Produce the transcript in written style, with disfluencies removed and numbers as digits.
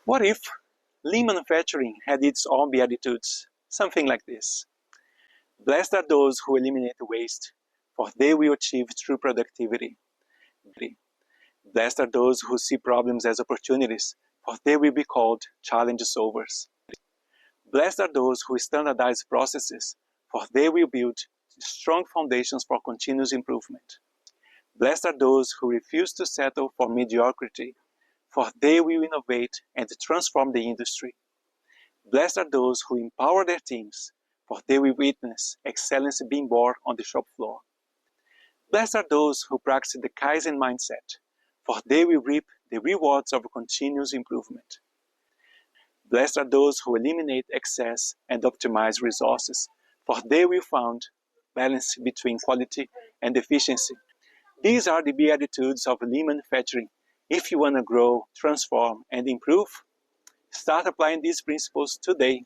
What if lean manufacturing had its own beatitudes? Something like this. Blessed are those who eliminate waste, for they will achieve true productivity. Blessed are those who see problems as opportunities, for they will be called challenge solvers. Blessed are those who standardize processes, for they will build strong foundations for continuous improvement. Blessed are those who refuse to settle for mediocrity, for they will innovate and transform the industry. Blessed are those who empower their teams, for they will witness excellence being born on the shop floor. Blessed are those who practice the Kaizen mindset, for they will reap the rewards of continuous improvement. Blessed are those who eliminate excess and optimize resources, for they will find balance between quality and efficiency. These are the beatitudes of lean manufacturing. If you want to grow, transform, and improve, start applying these principles today.